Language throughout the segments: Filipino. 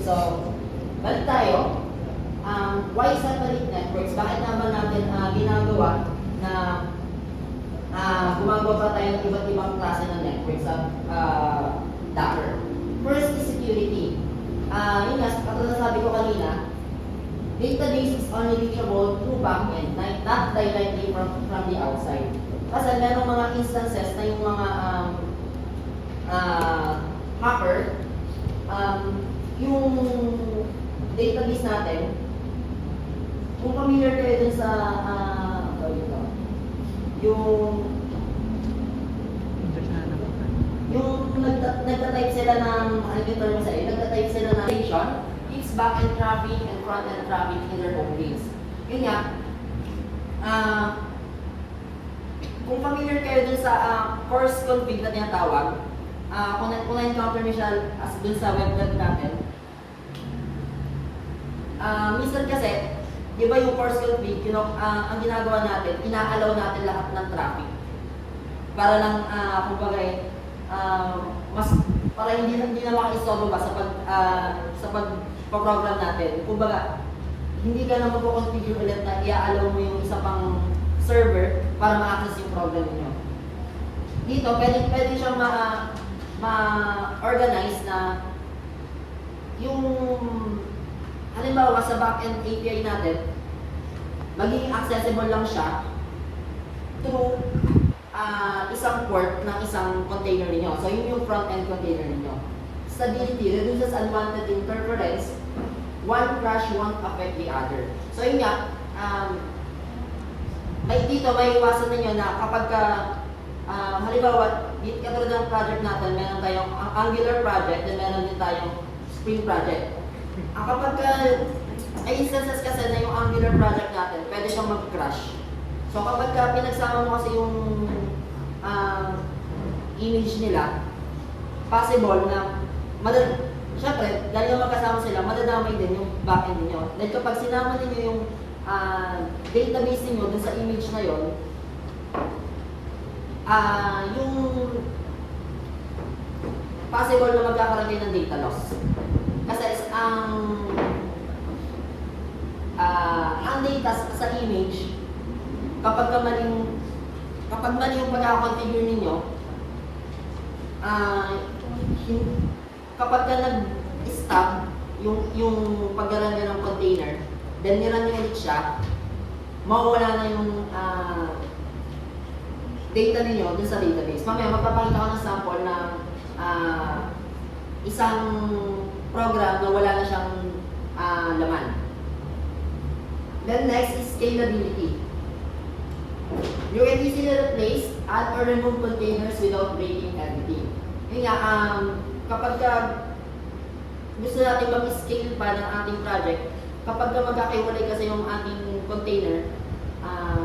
So, balik tayo. Why separate networks? Bakit naman natin ginagawa na gumagawa pa tayo ng iba't ibang klase ng network sa Docker? First is security. Yun nga, katulad na sabi ko kanina, database is only reachable through backend, not directly from the outside. Kasi merong mga instances na yung mga hacker, yung database natin, kung familiar kayo dun sa yung nagtatype sila ng, ano yung term sa'yo, nagtatype sila ng nation, it's back-end traffic and front-end traffic in their home base. Yun nga, kung familiar kayo dun sa course config na tinatawag, kung na-encounter niyo siya as dun sa web natin, minsan kasi, di ba yung course config, ang ginagawa natin, ina-allow natin lahat ng traffic. Para lang, kumbaga, mas para hindi na maka-istorbo ba sa pag-program natin. Kumbaga, hindi ka na magpo-configure ulit na i-allow mo yung isa pang server para ma-access yung program niyo. Dito, pwede siyang ma-organize na yung halimbawa sa backend API natin, magiging accessible lang siya through isang port ng isang container niyo. So, yun yung front-end container niyo. Stability reduces unwanted interference. One crash won't affect the other. So, yun nga, dito may iwasan ninyo na kapag halimbawa, katulad ng project natin, meron tayong Angular project, then meron din tayong Spring project. Kapag ay instances kasi na yung Angular project natin, pwede siyang mag-crash. So kapag pinagsama mo kasi yung image nila, possible na syempre, dahil yung magkasama sila, madadamay din yung backend niyo. Dahil kapag sinama niyo yung database niyo dun sa image na yon, yung possible na magkakaroon kayo ng data loss. Kasi ang data sa image, kapag mali yung pagkakakonfigure ninyo, kapag ka nag-stop yung pag-run ng container, then nirun nyo ulit siya, mawawala na yung data ninyo dun sa database. Mamaya, magpapakita ko ng sample na isang program na wala na siyang laman. Then next is scalability. You can easily replace, add or remove containers without breaking everything. Yun nga, kapag gusto natin mag-scale pa ng ating project, kapag magkakaiwalay kasi yung ating container,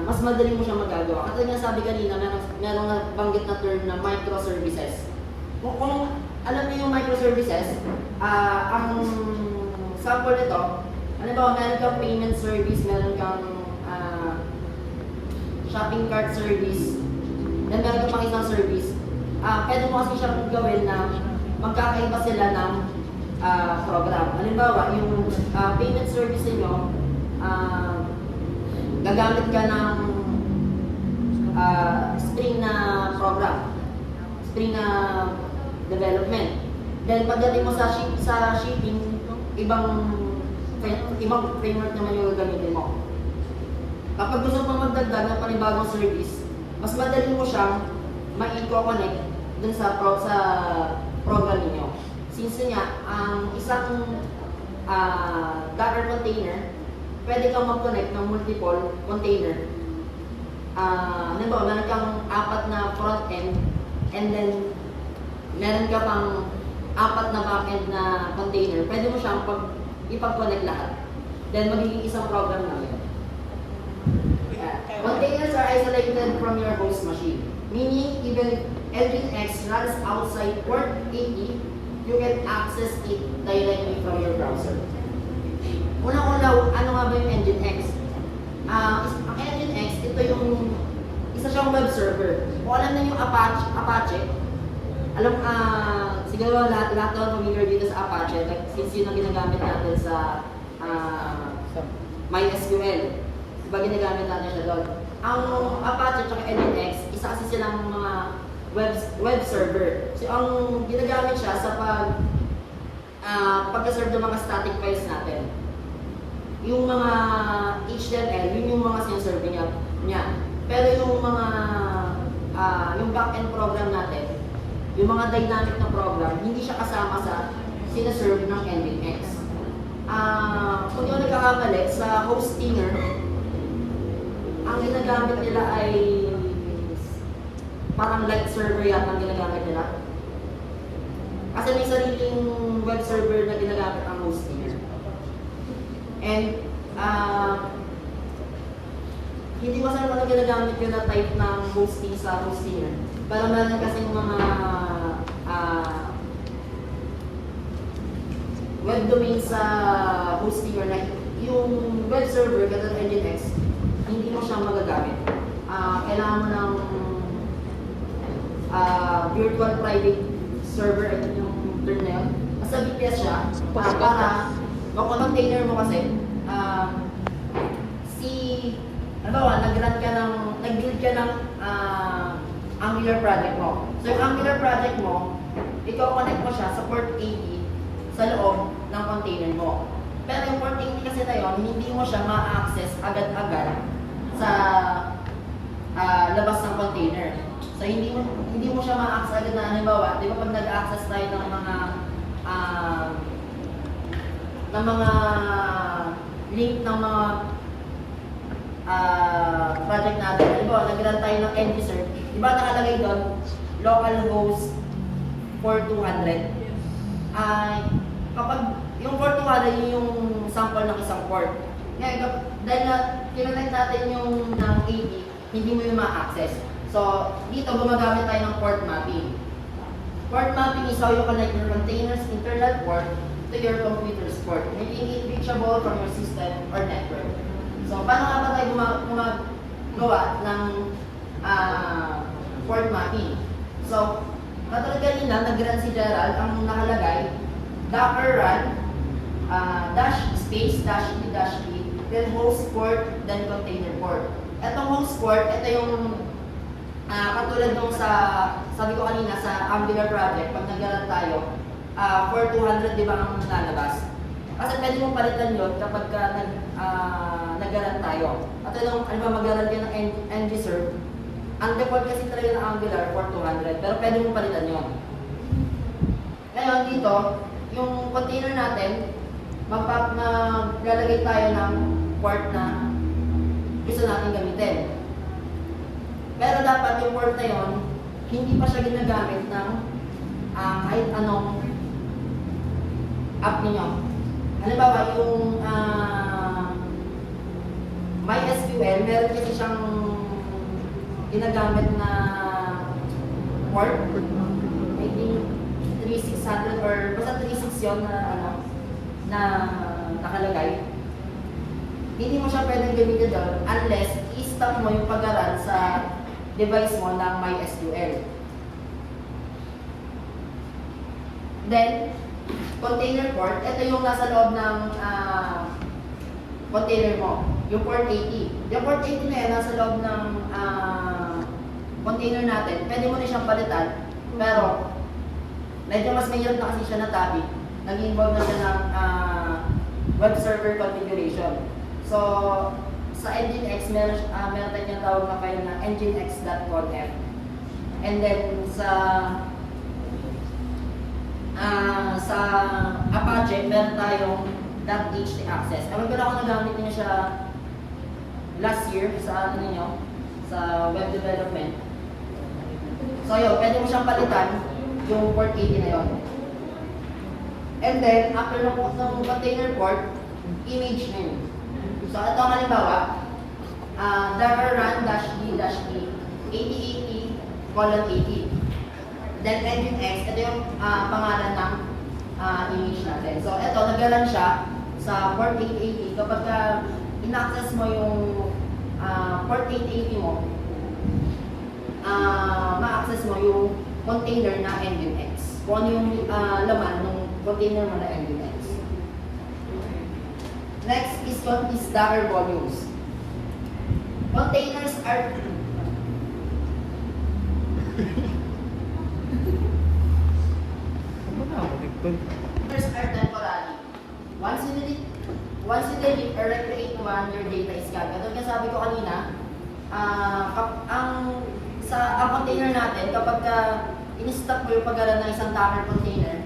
mas madali mo siya magagawa. Katulad nga sabi kanina, merong nabanggit na term na microservices. Kung alam niyo yung microservices, ang sample nito, halimbawa meron kang payment service, meron kang shopping cart service, then meron kang pang isang service, pwede mo kasi siyang gawin na magkakaiba sila ng program. Halimbawa, yung payment service niyo, gagamit ka ng Spring na program, Spring na development. Then pagdating mo sa shipping, ibang framework naman yung gagamitin mo. Kapag gusto mo magdagdag ng panibagong service, mas madali mo siyang ma-connect dun sa program niyo. Since nga, ang isang Docker container, pwede kang mag-connect ng multiple container. Halimbawa, meron kang 4 na front-end, and then meron ka pang 4 na back-end na container, pwede mo siyang ipag-connect lahat. Then magiging isang program na yun. Containers are isolated from your host machine. Meaning, even if Nginx runs outside port 80, you can access it directly from your browser. Unang-una, ano nga ba yung Nginx? Ang Nginx, ito yung isa siyang web server. Kung alam na yung Apache, Alam, siguro lahat naman familiar dito sa Apache, since yun ang ginagamit natin sa MySQL. Diba ginagamit natin siya doon. Ang Apache at Nginx, isa kasi silang mga web server. So, ang ginagamit siya sa pag-serve ng mga static files natin. Yung mga HTML, yun yung mga sinaserve niya. Pero yung mga yung back-end program natin, yung mga dynamic na program, hindi siya kasama sa sinaserve ng Nginx. Kung yung nagkakamali, sa hostinger, ang ginagamit nila ay parang light server yata ang ginagamit nila. Kasi may sariling web server na ginagamit ang hostinger. And hindi ko saan wala ginagamit yun na type ng hosting sa hostinger. Para meron kasi mga web domain sa hostinger na yung web server katulad ng Nginx, hindi mo siya magagamit. Kailangan mo ng virtual private server, ito yung term na yun. Basta VPS siya, para container mo kasi, nag-build ka ng Angular project mo. So yung Angular project mo, ikaw connect mo siya sa port 80 sa loob ng container mo. Pero yung port 80 kasi na yun, hindi mo siya ma-access agad-agad sa labas ng container. So hindi mo siya ma-access agad na halimbawa, di ba pag nag-access tayo ng mga link ng mga project natin. Halimbawa, nag-run tayo ng end user, di ba nakalagay doon, localhost 4200? Kapag yung 4200, yun yung sample ng isang port. Ngayon, dahil na kinonect natin yung ng 80, hindi mo yung ma-access. So, dito gumagamit tayo ng port mapping. Port mapping is how you connect your container's internal port to your computer's port, making it reachable from your system or network. So, paano nga ba tayo gumagawa ng port mapping? So, katulad kanina, nag-run si Gerald, ang nakalagay, docker run, dash space, dash e, dash e, then host port, then container port. Etong host port, ito yung katulad nung sabi ko kanina sa Angular project, pag nag-run tayo, 4200 di ba ang lalabas? Kasi pwede mong palitan yun kapag nag-run tayo. At yung, mag-run ka ng end user, ang default kasi talaga ng Angular 4200, pero pwede mong palitan yun. Ngayon dito, yung container natin, maglalagay tayo ng port na gusto natin gamitin. Pero dapat yung port na yun, hindi pa siya ginagamit ng kahit anong app ninyo. Halimbawa, yung MySQL, meron kasi siyang ginagamit na port. I think 3600 or basta 36 yun na nakalagay. Hindi mo siya pwedeng gamitin doon unless i-stop mo yung pag-run sa device mo ng MySQL. Then, container port, ito yung nasa loob ng container mo, yung port 80. Yung port 80 na yan, nasa loob ng container natin, pwede mo na siyang palitan, pero medyo mas mahirap na kasi siya na topic. Nag-involve na siya ng web server configuration. So, sa Nginx, meron tayong tawag na file na nginx.conf. And then, sa Apache, meron tayong .htaccess. Ewan ko na ako nagamit niyo siya last year sa sa web development. So yun, pwede mo siyang palitan yung port 80 na yun. And then, after ng container port, image name. So ito ang halimbawa, docker run -d-e 8080:80. Then Nginx, ito yung pangalan ng image natin. So ito, nag-run siya sa port 8080. Kapag in-access mo yung port 8080 mo, ma-access mo yung container na NUX. Kung ano yung laman ng container mo na NUX. Next is what is Docker volumes. Containers are containers are temporary. Once you delete or recreate one, your data is gone. Katulad nga sabi ko kanina, ang container natin, kapag in-stop mo yung pag-aral ng isang Docker container,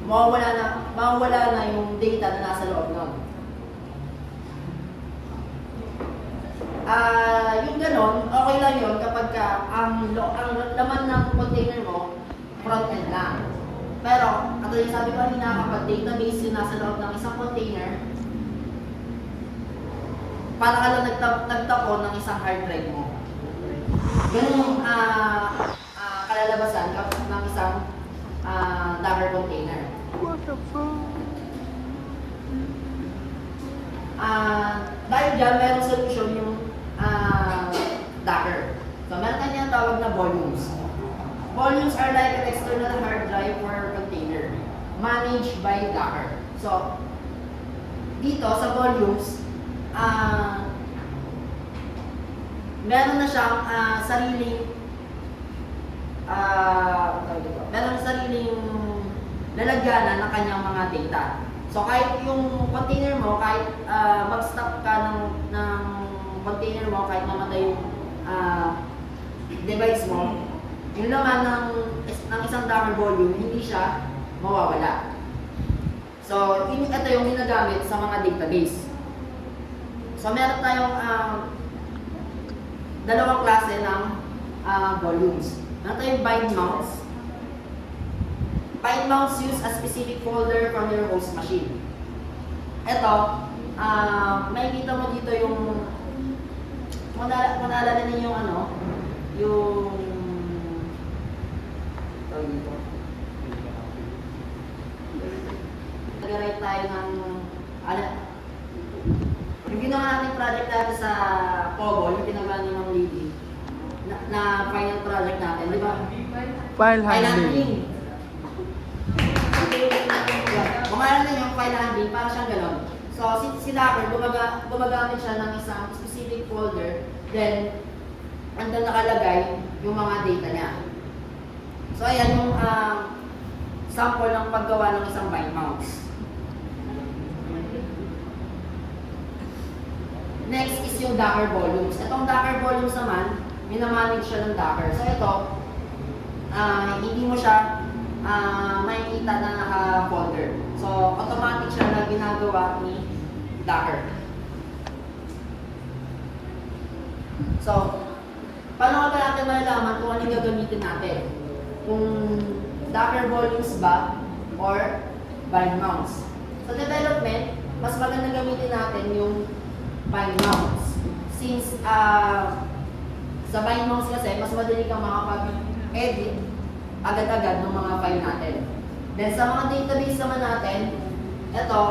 mawawala na yung data na nasa loob nun. Yung ganon, okay lang yun kapag ang laman ng container mo, front-end lang. Pero, katulad yung sabi ko kanina, kapag database yung nasa loob ng isang container, para ka lang nagtapon ng isang hard drive mo. Ganun yung kalalabasan ng isang Docker container. What the fuck? Dahil dyan, merong solution yung Docker. So, meron tayong tawag na volumes. Volumes are like an external hard drive for a container managed by Docker. So, dito sa volumes, meron na siyang sariling lalagyanan ng kanyang mga data. So kahit yung container mo, kahit mag-stop ka ng container mo, kahit mamatay yung device mo, yung laman ng isang Docker volume, hindi siya mawawala. So ito yung ginagamit sa mga database. So meron tayong dalawang klase ng volumes. Meron tayong bind mounts. Bind mounts use a specific folder from your host machine. Ito, makikita mo dito yung kung naalala ninyo yung yung tawag dito. Nag-write tayo ng yung ginawa natin project natin sa COBOL, yung pinagawa ni Ma'am Lady, na final project natin, di ba? File handling. Kung alam niyo yung file handling, parang siyang gano'n. So, si Docker, gumagamit siya ng isang specific folder, then, andun nakalagay yung mga data niya. So, ayan yung sample ng paggawa ng isang bind mounts. Next is yung Docker volumes. Itong Docker volumes naman, minamanage siya ng Docker. So ito, hindi mo siya makikita na naka-folder. So automatic siya na ginagawa ni Docker. So, paano ba natin malalaman kung anong gagamitin natin? Kung Docker volumes ba or bind mounts? Sa development, mas maganda gamitin natin yung bind mounts. Since sa bind mounts kasi, mas madali kang makapag-edit agad-agad ng mga file natin. Then sa mga database naman natin, ito,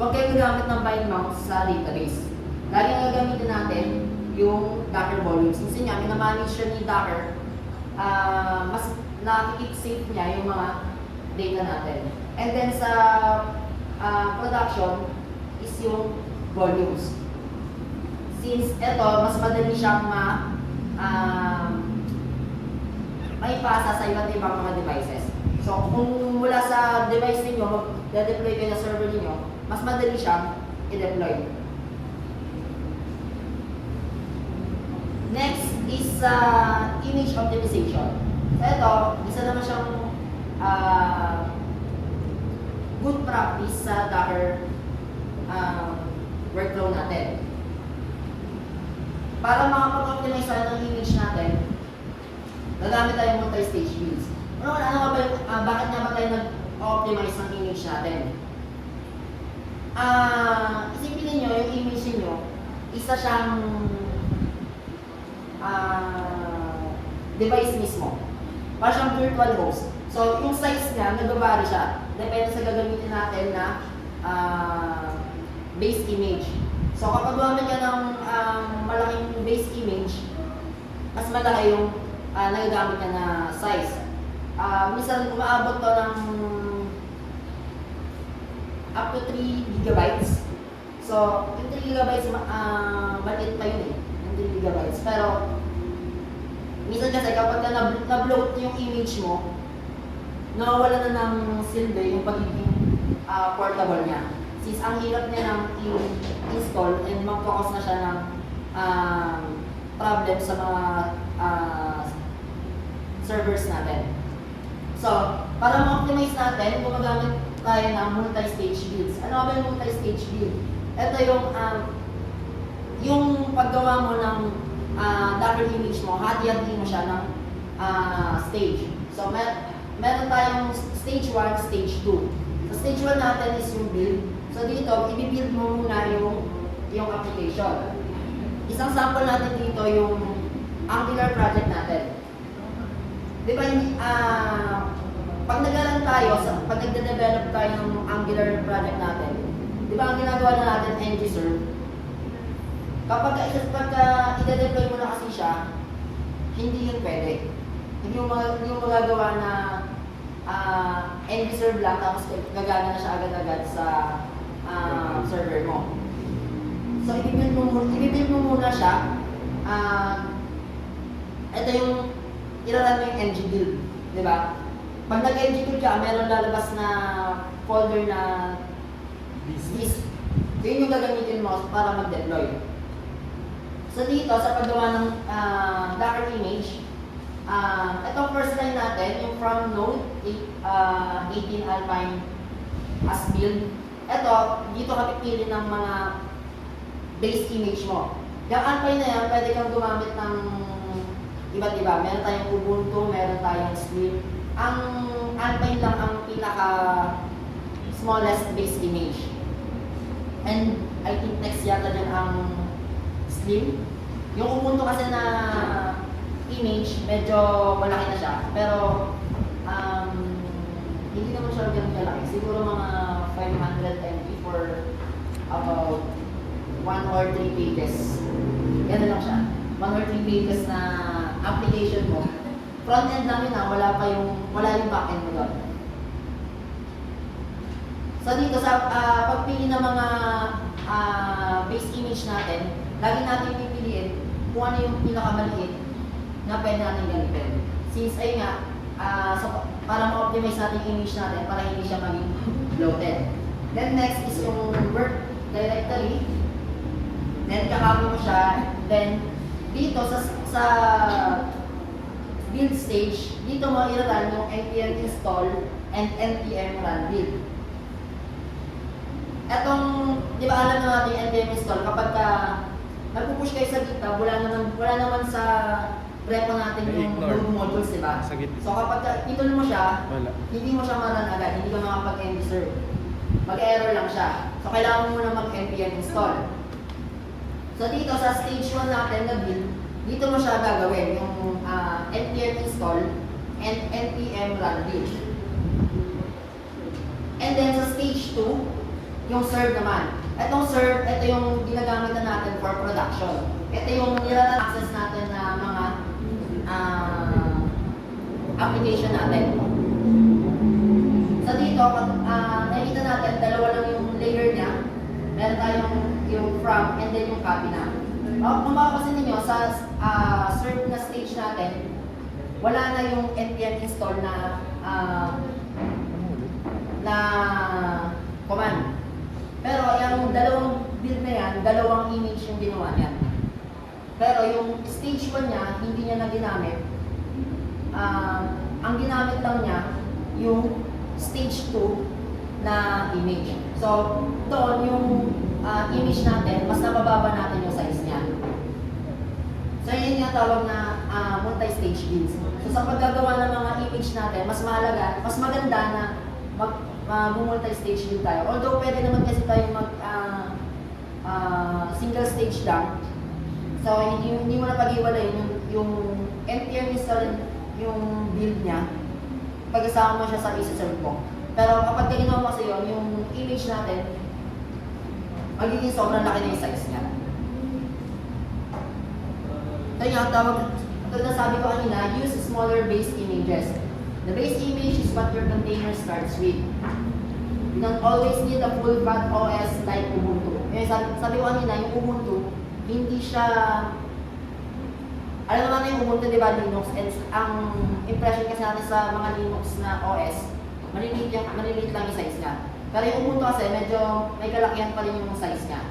huwag kayo gagamit ng bind mounts sa database. Lagi nga gamitin natin yung Docker volumes. Kasi nga, minamanage siya ni Docker, mas nakikip safe niya yung mga data natin. And then sa production is yung volumes. Since ito, mas madali siyang maipasa sa iba't ibang mga devices. So, kung mula sa device ninyo, mag-deploy kayo sa server ninyo, mas madali siyang i-deploy. Next is image optimization. So, ito, isa naman siyang good practice sa Docker workflow natin. Para makapag-optimize tayo ng image natin, gagamit tayo ng multi-stage views. Bakit nga ba tayo nag-optimize ng image natin? Isipin niyo yung image niyo, isa siyang device mismo. Para siyang virtual host. So, yung size niya, nag-vary siya. Depende sa gagamitin natin na base image. So, kapag gumamit ka ng malaking base image, mas malaki yung nagagamit niya na size. Minsan umaabot to ng up to 3 gigabytes. So, yung 3 gigabytes, maliit pa yun eh, yung 3 gigabytes. Pero, minsan kasi kapag na-bloat yung image mo, nawawala na ng silbi yung pagiging portable niya. Since ang hirap niya ng i-install and magkakos na siya ng problem sa mga servers natin. So, para ma-optimize natin, gumagamit tayo ng multi-stage builds. Ano ba yung multi-stage build? Ito yung paggawa mo ng Docker image mo, hati-hati mo siya ng stage. So, meron tayong stage 1, stage 2. So, stage 1 natin is yung build. So, dito, i-build mo muna yung application. Isang sample natin dito yung Angular project natin. Di ba, pag nag-run tayo, pag nagde-develop tayo ng Angular project natin, di ba ang ginagawa na natin ng-reserve? Kapag i-deploy mo na kasi siya, hindi yun pwede. Hindi mo magagawa na end-reserve lang tapos gagana na siya agad-agad sa server mo. So, i-build mo muna siya. Ito yung iraran mo yung ng-build, di ba? Pag nag-ng-build ka, meron lalabas na folder na this. Yun yung gagamitin mo para mag-deploy. So dito, sa paggawa ng Docker image, itong first line natin, yung from node 18 Alpine as build. Ito, dito ka pipili ng mga base image mo. Yung Alpine na yan, pwede kang gumamit ng iba't iba. Meron tayong Ubuntu, meron tayong Slim. Ang Alpine lang ang pinaka smallest base image. And I think next yata dyan ang Slim. Yung Ubuntu kasi na image, medyo malaki na siya. Pero hindi naman siya ganun kalaki. Siguro mga 500 MB for about 1 or 3 pages. Ganun lang siya. 1 or 3 pages na application mo. Front-end lang yun wala yung back-end mo doon. So dito sa pagpili ng mga base image natin, lagi natin pipiliin kung ano yung pinakamaliit na pwede natin gamitin. Since ayun nga, para ma-optimize natin yung image natin para hindi siya maging bloated. Then next is yung work directory. Then kakapin mo siya. Then dito sa build stage, dito mo i-run yung npm install and npm run build. Etong, di ba alam na natin yung npm install, kapag nagpupush kayo sa GitHub, wala naman sa repo natin yung node modules, di ba? So kapag itulong mo siya, hindi mo siya ma-run agad, hindi ka makapag-end-serve. Mag-error lang siya. So kailangan mo muna mag-npm install. So dito sa stage 1 natin na build, dito mo siya gagawin, yung npm install and npm run build. And then sa stage 2, yung serve naman. Itong serve, ito yung ginagamit na natin for production. Ito yung nire-access natin na mga application natin. So dito, nakikita natin, dalawa lang yung layer niya. Meron tayong yung from and then yung copy na. Kung makapasin ninyo, sa serve na stage natin, wala na yung npm install na command. Pero yung dalawang build na yan, dalawang image yung ginawa niya. Pero yung stage 1 niya, hindi niya na ginamit. Ang ginamit lang niya, yung stage 2 na image. So, doon yung image natin, mas nabababa natin yung size niya. So, yun yung tawag na multi-stage builds. So, sa paggagawa ng mga image natin, mas mahalaga, mas maganda na mag-multi-stage build tayo. Although, pwede naman kasi tayo single stage lang. So, hindi mo na pag-iwalayin yung npm install yung build niya. Pag-isama mo siya sa isa-serve mo. Pero kapag ginawa mo kasi yung image natin, magiging sobrang laki na yung size niya. So yung tawag ito na sabi ko kanina, use smaller base images. The base image is what your container starts with. You don't always need a full fat OS like Ubuntu. Eh, sabi ko kanina, yung Ubuntu, hindi siya, alam naman na yung Ubuntu, di ba, Linux, and ang impression kasi natin sa mga Linux na OS, maliliit lang yung size niya. Pero yung Ubuntu kasi, medyo may kalakihan pa rin yung size niya.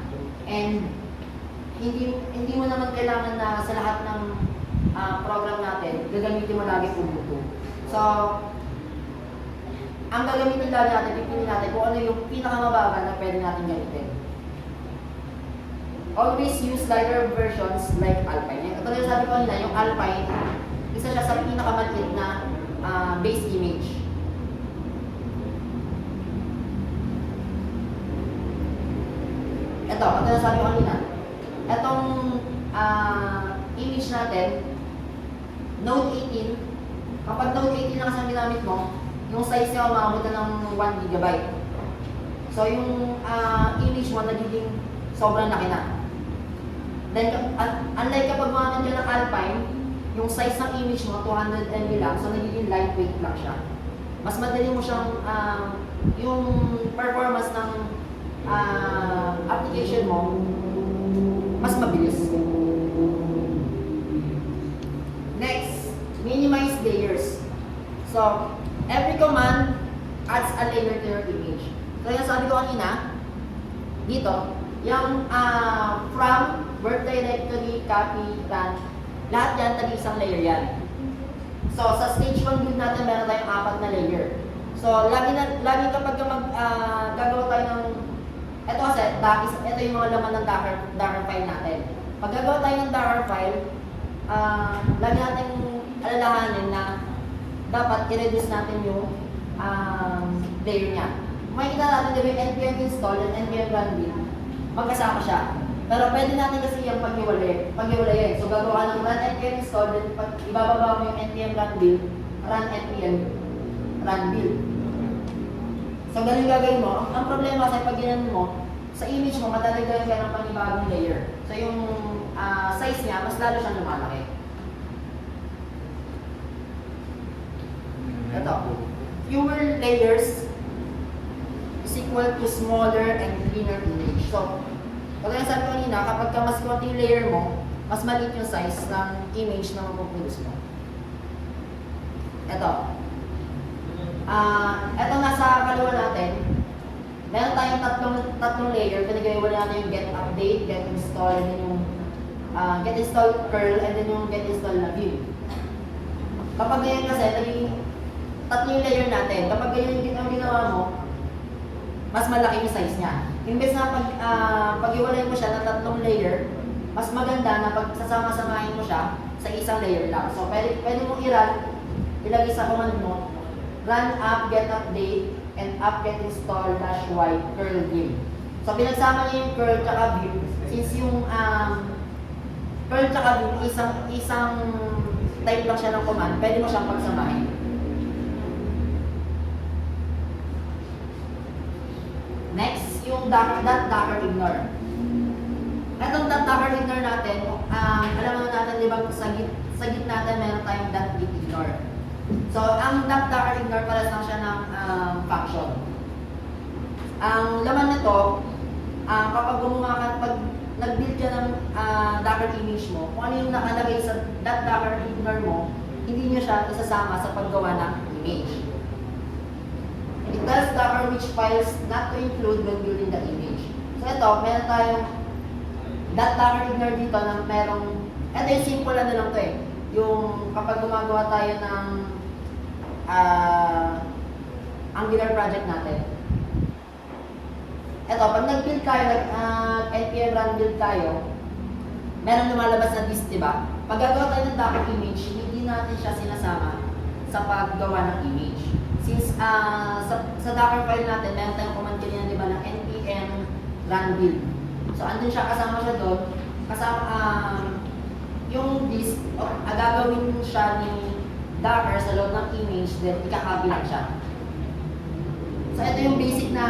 And hindi mo naman kailangan na sa lahat ng program natin, gagamitin mo lagi Ubuntu. So, ang gagamitin lagi natin, pipili natin kung ano yung pinakamababa na pwede natin gamitin. Always use lighter versions like Alpine. Ito na sabi ko nila, yung Alpine, isa siya sa pinakamaliit na base image. Ito na sabi ko nila. Itong image natin, Note 18, kapag Note 18 lang ang ginamit mo, yung size niya umabot na ng 1 GB. So yung image mo nagiging sobrang laki na. Then, unlike kapag gumamit ka ng Alpine, yung size ng image mo 200 MB lang, so nagiging lightweight lang siya. Mas madali mo siyang, yung performance ng application mo, mas mabilis. Next, minimize layers. So, every command adds a layer to your image. So, yung sabi ko kanina, dito, yung from, work directory, copy, run, lahat yan, tag-isang layer yan. So, sa stage 1 build natin, meron tayong 4 na layer. So, lagi kapag gagawa tayo ng, ito kasi, ito yung mga laman ng Docker file natin. Pag gagawa tayo ng Docker file, lagi natin alalahanin na dapat i-reduce natin yung layer niya. Makikita natin diba yung npm install and npm run build, magkasama siya. Pero pwede natin kasi yung pag-iwalayin. So gagawa ng run npm install, then pag ibababa mo yung npm run build, run npm run build. So ganun gagawin mo. Ang problema kasi pag ginano mo, sa image mo, matatagdagan ka ng panibagong layer. So yung size niya, mas lalo siyang lumalaki. Ito. Fewer layers is equal to smaller and cleaner image. So, pag yung sabi ko kanina, kapag ka mas konti yung layer mo, mas maliit yung size ng image na mapuproduce mo. Ito. Ito nasa kaliwa natin. Meron tayong tatlong layer. Pinag-iwala natin yung get update, get install, and then yung get install curl, and then yung get install na view. Kapag ganyan kasi, naging tatlo yung layer natin. Kapag ganyan ang ginawa mo, mas malaki yung size niya. Imbes na pag-iwalay mo siya ng tatlong layer, mas maganda na pag sasama-samahin mo siya sa isang layer lang. So, pwede mong ilagay sa command mo, run app get update and app get install -y curl view. So, pinagsama niya yung curl tsaka view. Since yung curl tsaka view, isang type lang siya ng command, pwede mo siyang pagsamahin. Next, yung Docker ignore. Itong Docker ignore natin, alam natin, di ba, sa git natin meron tayong .git ignore. So, ang Docker ignore pares lang siya ng function. Ang laman nito, kapag pag nag-build ka ng Docker image mo, kung ano yung nakalagay sa Docker ignore mo, hindi nyo siya isasama sa paggawa ng image. It tells Docker which files not to include when building the image. So ito, meron tayong Docker ignore dito na merong, ito yung simple ano lang to eh. Yung kapag gumagawa tayo ng Angular project natin. Ito, pag nag-build tayo, npm run build tayo, meron lumalabas na list, diba? Pag gagawa tayo ng Docker image, hindi natin siya sinasama sa paggawa ng image. Since sa Docker file natin, meron tayong command kanina, di ba, ng npm run build. So, andun siya, kasama siya doon. Kasama, yung disk, gagawin siya ni Docker sa loob ng image, then ikakopy lang siya. So, ito yung basic na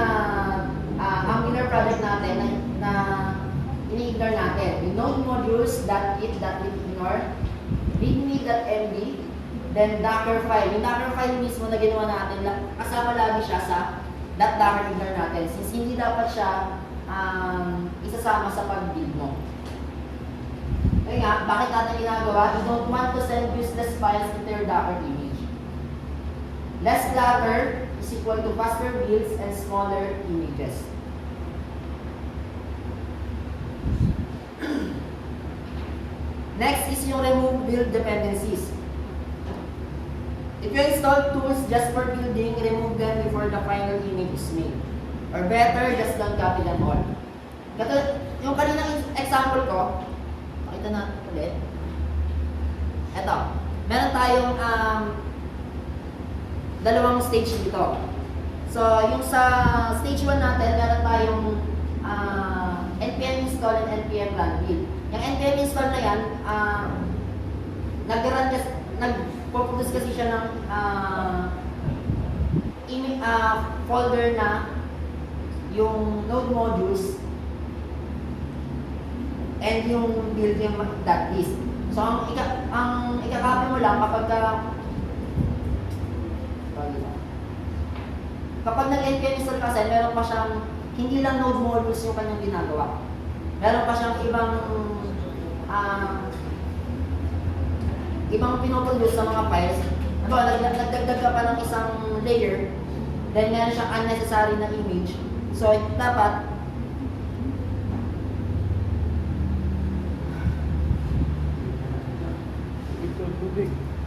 Angular project natin na ini-ignore natin. Yung node modules.it.ignore. readme.md, then Docker file. Yung Docker file mismo na ginawa natin, kasama lagi siya sa .docker ignore natin since hindi dapat siya isasama sa pag-build mo. Kaya nga, bakit natin ginagawa? You don't want to send useless files into your Docker image. Less clutter is equal to faster builds and smaller images. Next is yung remove build dependencies. If you install tools just for building, remove them before the final image is made. Or better, just don't copy them all. Yung kaninang example ko, pakita natin ulit. Ito, meron tayong dalawang stage dito. So, yung sa stage 1 natin, meron tayong npm install and npm run build. Yung npm install na yan, nag-produce kasi siya ng folder na yung node modules and yung build yung .list. So, ang ikakopy mo lang kapag nag-npm install kasi, meron pa siyang hindi lang node modules yung kanyang ginagawa. Meron pa siyang ibang pinoproduce sa mga files. Nagdagdag ka pa ng isang layer, then meron siyang unnecessary na image. So, dapat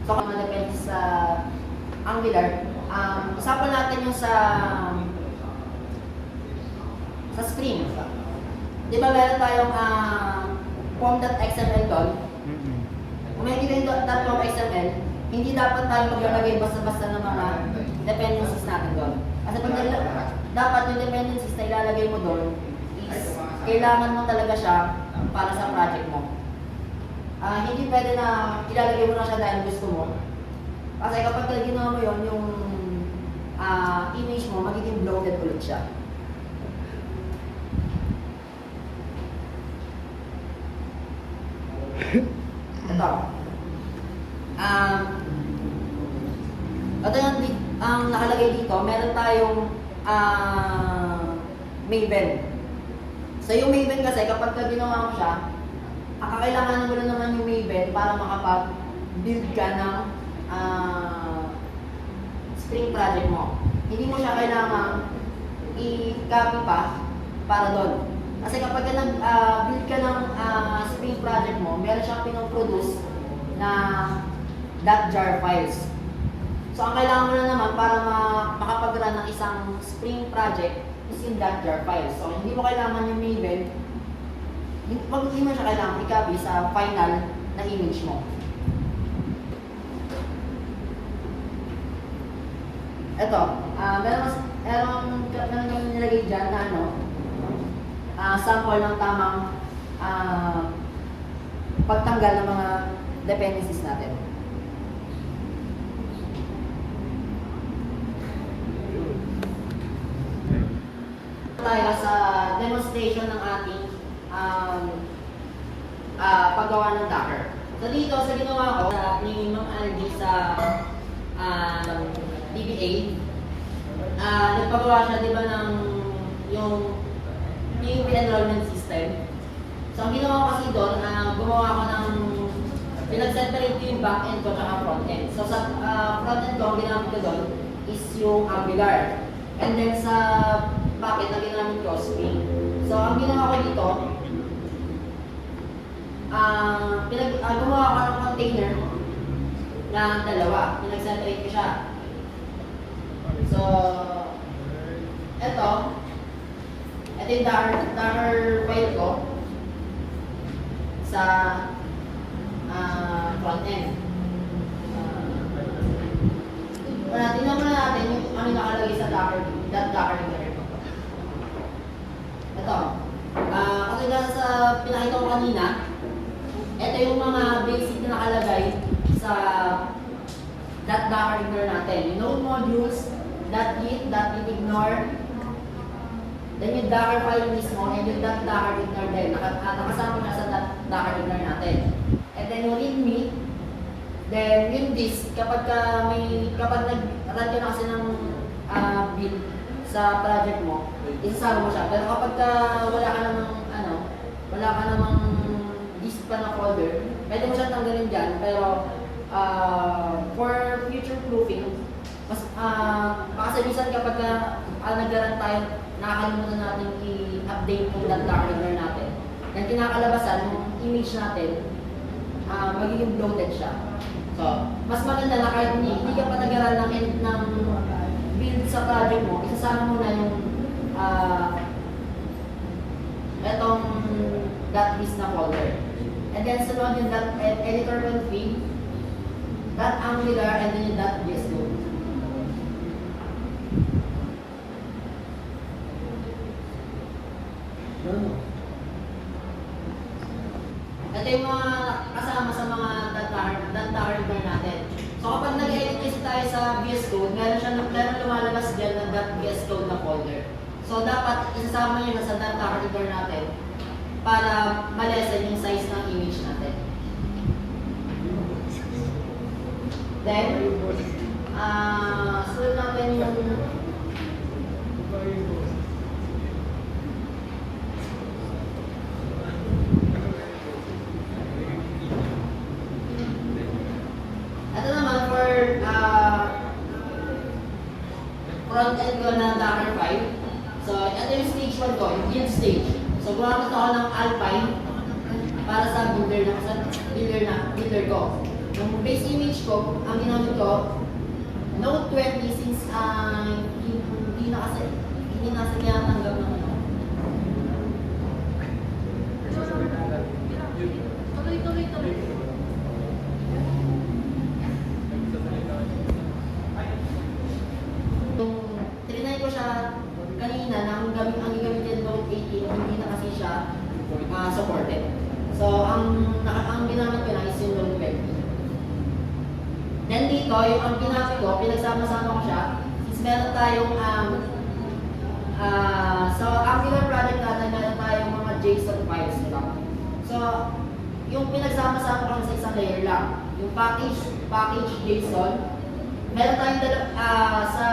so, kung depende sa Angular, usapan natin yung sa Spring. Di ba meron tayong form.xml doon? Kung may kita yung .xml, hindi dapat tayo maglalagay basta-basta ng mga dependencies natin doon. Kasi pag dapat yung dependencies na ilalagay mo doon is kailangan mo talaga siya para sa project mo. Hindi pwede na ilalagay mo na siya dahil gusto mo. Kasi kapag ginawa mo yun, yung image mo, magiging bloated ulit siya. Ito. Ito yung ang nakalagay dito, meron tayong Maven. So yung Maven kasi, kapag ginawa mo siya, kakailangan mo na naman yung Maven para makapag-build ka ng Spring project mo. Hindi mo siya kailangan i-copy pa para doon. Kasi kapag nag-build ka ng Spring project mo, meron siyang pinoproduce na .jar files. So ang kailangan mo na naman para makapag-run ng isang Spring project is yung .jar files. So hindi mo kailangan yung Maven, hindi mo siya kailangan i-copy sa final na image mo. Ito, meron kami nilagay dyan na sample ng tamang pagtanggal ng mga dependencies natin. Tayo sa demonstration ng ating paggawa ng Docker. So dito, sa ginawa ko, sa ni Ma'am Algie sa DBA, nagpagawa siya, di ba, ng yung PUP enrollment system. So, ang ginawa ko kasi doon, gumawa ko ng, pinag-separate ko yung back-end ko at front-end. So, sa front-end ko, ang ginamit ko doon is yung Angular. And then sa back-end, ang ginamit ko, Spring. So, ang ginawa ko dito, gumawa ko ng container na dalawa. Pinag-separate ko siya. So, ito yung Docker file ko sa front-end. Tingnan muna natin yung ano nakalagay sa Docker ignore. Ito. Kasi sa pinakita ko kanina, ito yung mga basic na nakalagay sa .docker ignore natin. Yung node modules, .git ignore, then yung Docker file mismo, and yung .docker ignore din. Nakasama na sa .docker ignore natin. And then yung readme, Then, yung disk, kapag nag-run ka na kasi ng build sa project mo, isasama mo siya. Pero kapag wala ka namang disk pa na folder, pwede mo siya tanggalin dyan. Pero, for future proofing, baka sabihin kapag nag-run tayo, nakakalimutan natin i-update yung .docker natin. Then, kinakalabasan yung image natin, magiging bloated siya. So, mas maganda na kahit hindi ka pa nag-aral ng build sa project mo, isasama mo na yung etong .list na folder. And then sunod yung .editor config, .angular, and then yung .js code. Ito yung mga kasama sa mga .docker natin. So kapag nag-edit kasi tayo sa VS Code, meron lumalabas dyan ng .vs Code na folder. So dapat isasama nyo na sa .docker natin para malesen yung size ng image natin. Then, sunod natin yung front-end ko ng Docker 5. So, ito yung stage 1 ko, yung build stage. So, gumamit ako ng Alpine para sa builder ko. Yung base image ko, ang ginamit ko, Node 20 since hindi na kasi tinatanggap ng Tuloy. Trinay ko siya kanina na ang gagamitin Node 18, hindi na kasi siya supported. So, ang ginamit ko na is yung Node 20. Then dito, yung ang ginamit ko, pinagsama-sama ko siya, since meron tayong so, Angular project natin, meron tayong mga JSON files nila. So, yung pinagsama-sama ko sa isang layer lang, yung package JSON, meron tayong sa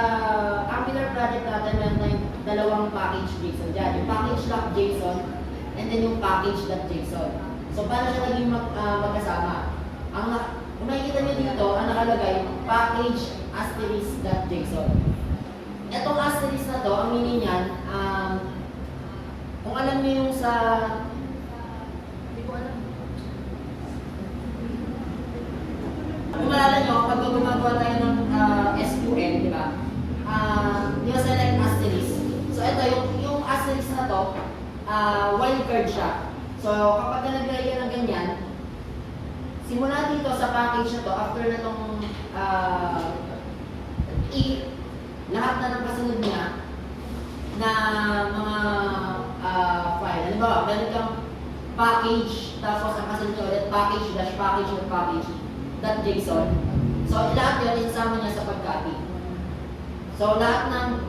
Angular project natin, meron tayong dalawang package JSON dyan. Yung package.json and then yung package.json. So, paano siya naging magkasama? Kung makikita nyo dito, ang nakalagay, package*.json. Etong asterisk na to, ang meaning niyan, kung alam nyo yung sa... Hindi ko alam. Kung maalala nyo, kapag gumagawa tayo ng SQL, di ba? Di ba select asterisk? So ito, yung asterisk na to, wildcard siya. So kapag naglagay ka ng ganyan, simula dito sa package na to, after na tong lahat na ng kasunod niya na mga file. Ano ba? Ganun kang package, tapos ang kasunod niya ulit, package.json. So, lahat yun, isasama niya sa pag-copy. So, lahat ng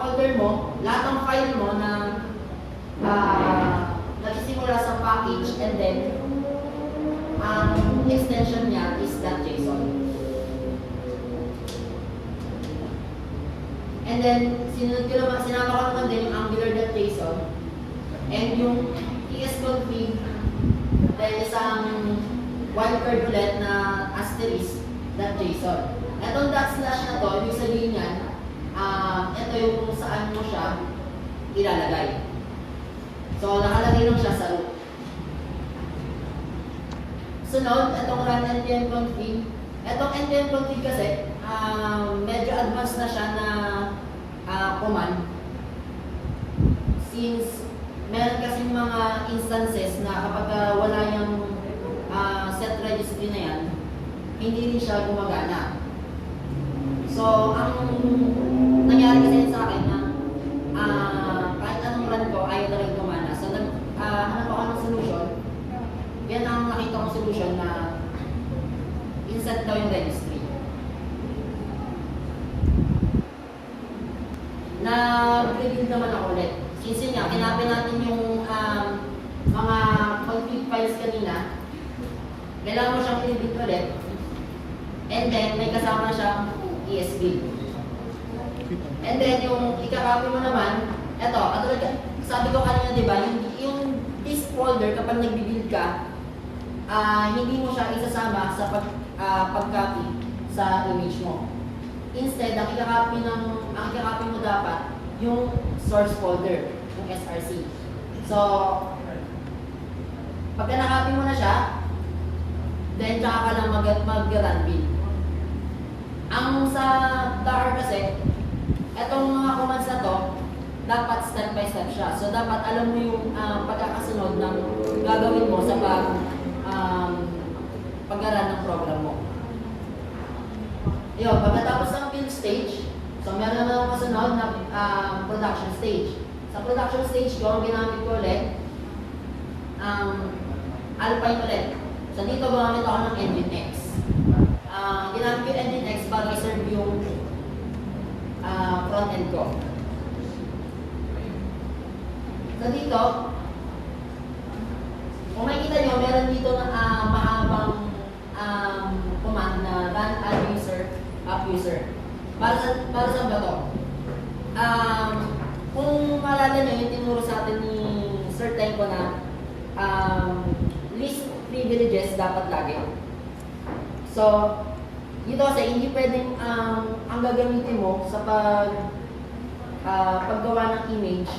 folder mo, lahat ng file mo na nagsisimula sa package and then ang extension niya is .json. And then, sinama ko naman din yung angular.json and yung tsconfig dahil isang wildcard ulit na asterisk.json. Itong // na to, ibig sabihin niyan, ito yung kung saan mo siya ilalagay. So, nakalagay lang siya sa root. Sunod, itong run npm config. Itong npm config kasi, medyo advanced na siya na command. Since meron kasi mga instances na kapag wala yung set registry na yan, hindi rin siya gumagana. So, ang nangyari kasi sa akin na kahit anong run ko, ayaw na rin gumana. So, hanap ako ng solution. Yan ang nakita kong solution na insert daw yung registry. Nag-rebuild naman ako ulit. Since nga, kinapin natin yung mga config files kanina. Kailangan mo siyang i-rebuild ulit. And then, may kasama siyang ESB. And then, yung ikakopy mo naman, eto, sabi ko kanina, di ba, yung disk folder, kapag nagbibuild ka, hindi mo siya isasama sa pag-copy sa image mo. Instead, ang ikakopy mo dapat, yung source folder, yung SRC. So, pagka nakopy mo na siya, then tsaka ka lang mag-run build. Ang sa Docker kasi, etong mga commands na to, dapat step by step siya. So, dapat alam mo yung pagkakasunod ng gagawin mo sa pag-run ng program mo. Yun, pagkatapos ng build stage, so meron na akong kasunod na production stage. Sa production stage ko, ang ginamit ko ulit, Alpine ulit. So dito gumamit ako ng Nginx. Ginamit ko yung Nginx para i-serve yung front-end ko. So dito, kung makikita nyo, meron dito na mahabang command na run add user, app user. Para sa ba to? Kung maalala nyo, yung tinuro sa atin ni Sir Tenko na list privileges dapat lagi. So, dito kasi hindi pwedeng ang gagamitin mo sa paggawa ng image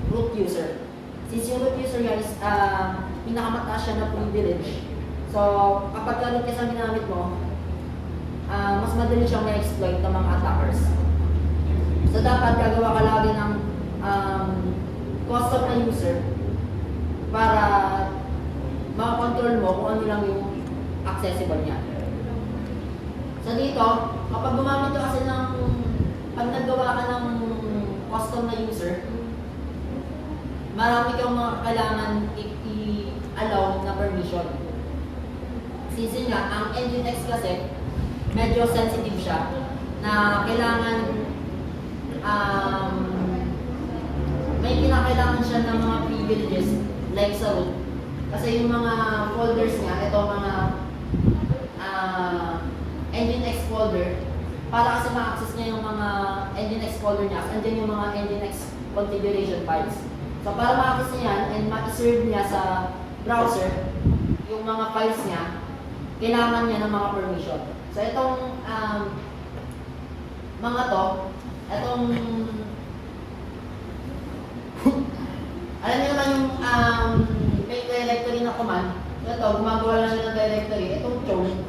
root user. Since yung root user nga is pinakamataas siya na privilege. So, kapag root kasi ang ginamit mo, mas madali siyang ma-exploit ng mga attackers. So, dapat gagawa ka lagi ng custom na user para makakontrol mo kung ano lang yung accessible niya. So dito, kapag gumamit ka kasi pag naggawa ka ng custom na user, marami kang mga kailangan i-allow na permission. Since nga, ang Nginx kasi, medyo sensitive siya, na kailangan may kinakailangan siya ng mga privileges like sa root. Kasi yung mga folders niya, ito mga Nginx folder, para kasi ma-access niya yung mga Nginx folder niya, andyan yung mga Nginx configuration files. So para ma-access niya yan and ma-serve niya sa browser, yung mga files niya, kailangan niya ng mga permission. So itong mga to, itong alam niyo naman yung make directory na command. Ito, gumagawa lang siya ng directory. Itong chown.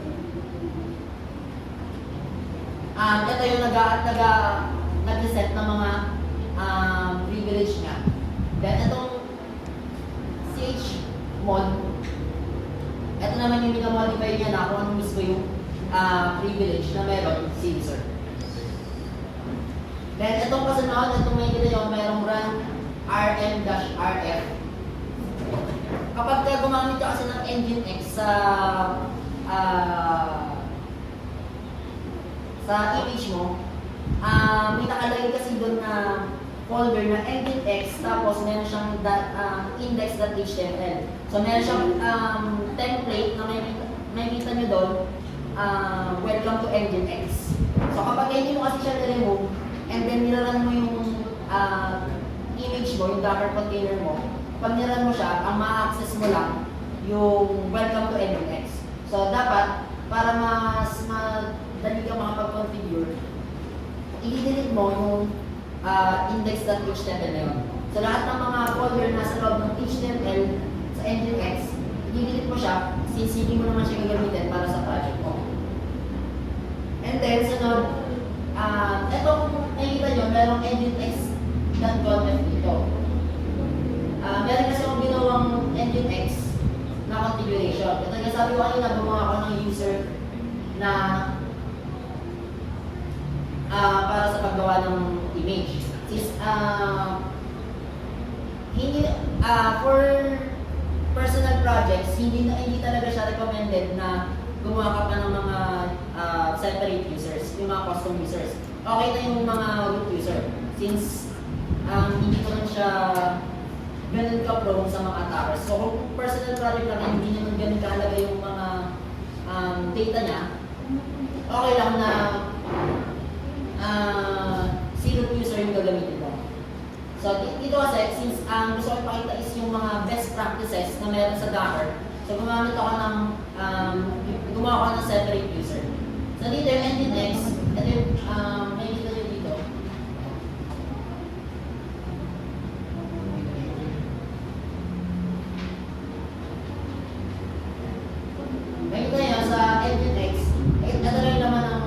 Ito yung nag-reset ng mga privilege niya. Then itong chmod. Ito naman yung minamodify niya na kung ano mismo yung privilege na meron si user. Then itong kasunod, itong may kita yung merong run rm-rf. Kapag gumamit ka kasi ng Nginx sa image mo, may nakalagay kasi doon na folder na Nginx, tapos meron siyang index.html. So meron siyang template na may kita nyo doon, welcome to Nginx. So kapag hindi mo kasi siya na-remove, and then nilaran mo yung image mo, yung Docker container mo, pag nilaran mo siya, ang ma-access mo lang yung welcome to Nginx. So dapat, para mas madali ka makapag-configure, i-delete mo yung index.html na yun. So lahat ng mga folder na sa loob ng HTML sa Nginx, i-delete mo siya, since hindi mo naman siya gagamitin para sa project mo. And then, sunod, itong nakikita nyo, merong Nginx.conf dito. Meron kasi akong ginawang Nginx na configuration. Ito nga sabi ko kanina, gumawa ako ng user na para sa paggawa ng image. For personal projects, hindi talaga siya recommended na gumawa ka pa ng mga separate users, yung mga custom users. Okay na yung mga root user, since hindi ko lang siya ganun ka-prone sa mga attackers. So kung personal project lang, hindi naman ganun kahalaga yung mga data niya, okay lang na zero user yung gagamitin mo. So, dito kasi, since ang gusto ko ipakita is yung mga best practices na meron sa Docker, so gumamit ako ng, gumawa ako ng separate user. So, dito yung Nginx, ito yung, may dito nyo dito. May dito nyo sa Nginx, ito na rin naman ang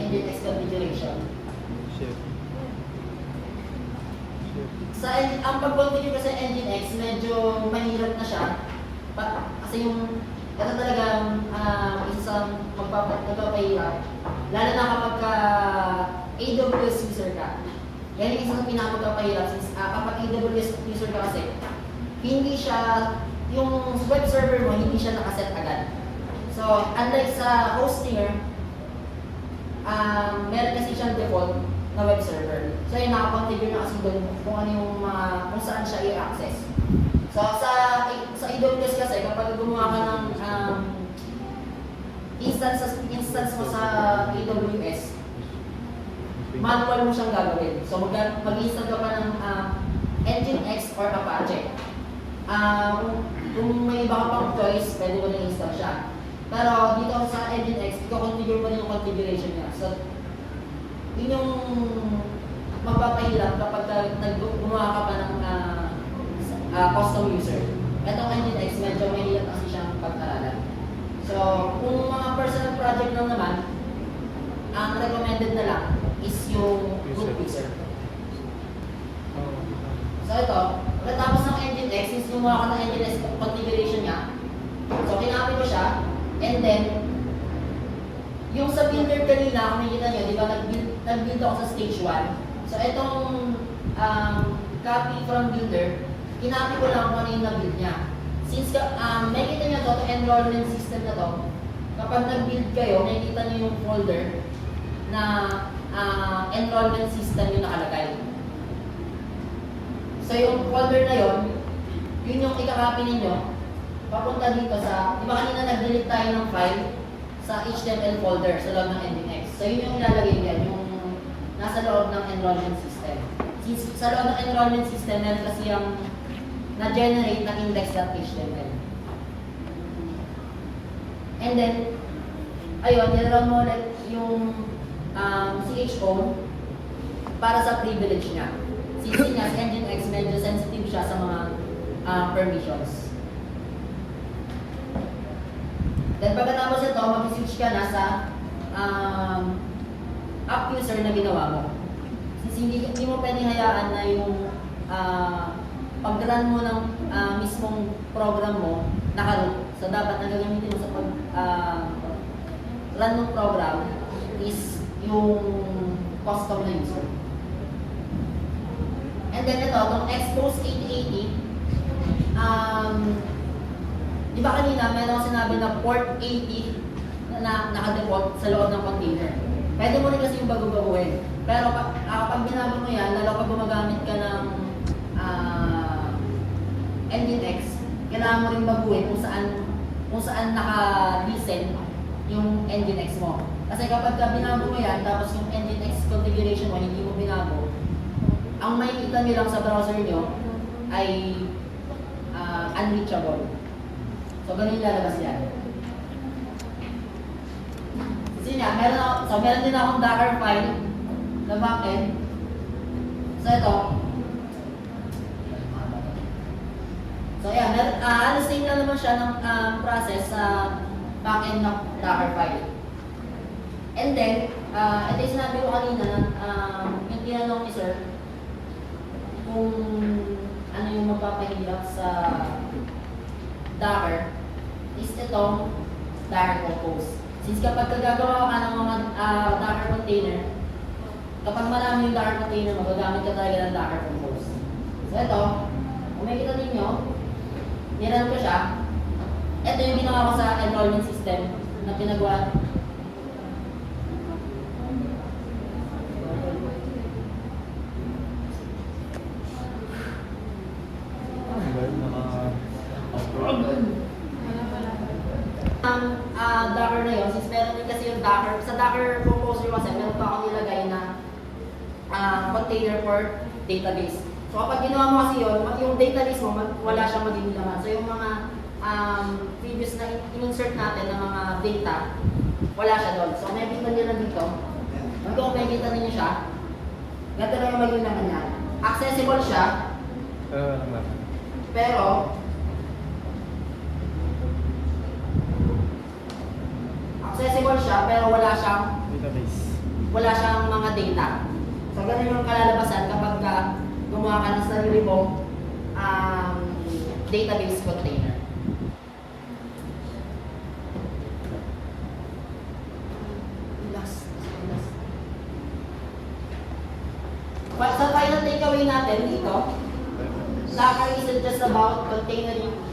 Nginx configuration. Ang pag-configure kasi Nginx, medyo mahirap na siya. Kasi yung, ito talagang isa sa magpapahirap. Lalo na kapag AWS user ka. Yan yung isa sa pinaka-magpapahirap. Kapag AWS user ka kasi, hindi siya, yung web server mo, hindi siya nakaset agad. So, unlike sa hostinger, meron kasi siyang default na web server. So yun, nakakonfigure na kasi doon kung ano yung kung saan siya i-access. So sa AWS kasi, kapag gumawa ka ng instance mo sa AWS, manual mo siyang gagawin. So mag-install ka pa ng Nginx or Apache. Kung may iba ka pang choice, pwede mo na install siya. Pero dito sa Nginx, i-configure mo na yung configuration niya. So, yun yung magpapahirap kapag gumawa ka pa ng custom user. Itong Nginx, medyo mahirap kasi siyang pag-aralan. So, kung mga personal project lang naman, ang recommended na lang is yung root user. So ito, pagkatapos ng Nginx, since gumawa ka ng Nginx configuration niya, so kinapit ko siya, and then, yung sa builder kanina, kung nakikita nyo, di ba nag-build ako sa stage 1. So itong copy from builder, kinapit ko lang kung ano yung na-build niya. Since nakikita nyo to, enrollment system na to, kapag nag-build kayo, nakikita nyo yung folder na enrollment system yung nakalagay. So yung folder na yun, yun yung ikakopy ninyo, papunta dito sa, di ba kanina nag-delete tayo ng file sa HTML folder sa loob ng Nginx. So yun yung ilalagay yan, yung nasa loob ng enrollment system. Since sa loob ng enrollment system, meron kasi yung na-generate ng index.html. And then, ayun, nilaro mo ulit yung CHO para sa privilege niya. Since niya, si Nginx, medyo sensitive siya sa mga permissions. Then pagkatapos ito, mag-switch ka na sa app user na ginawa mo. Since hindi mo pwedeng hayaan na yung pag-run mo ng mismong program mo, naka-root. So dapat na gagamitin mo sa pag-run ng program is yung custom na user. And then ito, itong expose 8080, di ba kanina, meron akong sinabi na port 80 na naka-default sa loob ng container. Pwede mo rin kasi yung bago-baguhin. Pero kapag binago mo yan, lalo pag gumagamit ka ng Nginx, kailangan mo rin baguhin kung saan naka-listen yung Nginx mo. Kasi kapag binago mo yan, tapos yung Nginx configuration mo, hindi mo binago, ang makikita nyo lang sa browser nyo ay unreachable. So, ganun yung lalabas yan. Kasi nga, meron din akong Docker file na backend. So, ito. So, yan. Same lang naman siya ng process sa backend ng Docker file. And then, ito yung sinabi ko kanina na yung tinanong ni Sir, kung ano yung magpapahirap sa Docker is itong Docker Compose. Since kapag gagawa ka ng mga Docker container, kapag marami yung Docker container, magagamit ka talaga ng Docker Compose. So ito, kung makikita ninyo, niran ko siya. Ito yung ginawa ko sa enrollment system na pinagawa. Docker Sa Docker Composer kasi meron pa akong nilagay na container for database. So kapag ginawa mo kasi yun, yung database mo, wala siyang magiging laman. So yung mga previous na in-insert natin ng mga data, wala siya doon. So may kita nyo lang dito. Kung may kita ninyo siya, ganito lang yung magiging laman niya. Accessible siya, pero wala siyang Database. mga data. So ganun yung kalalabasan kapag gumawa ka ng sarili mong database container. Last. Sa final takeaway natin dito, Docker isn't just about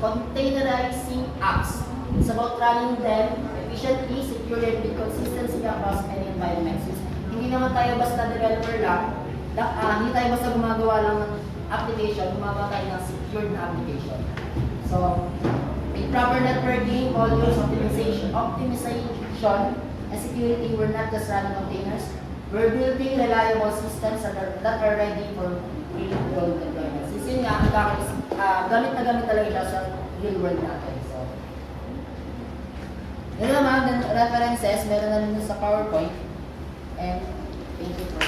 containerizing apps. It's about running them efficiently, securely, and with consistency across many environments. Hindi naman tayo basta developer lang, hindi tayo basta gumagawa lang ng application, gumagawa tayo ng secured na application. So, with proper networking, volumes, optimization, and security, we're not just running containers, we're building reliable systems that are ready for real-world deployments. Yun nga, ang Docker is gamit na gamit talaga siya sa real world natin. So, yun naman, references, meron na rin sa PowerPoint. And thank you for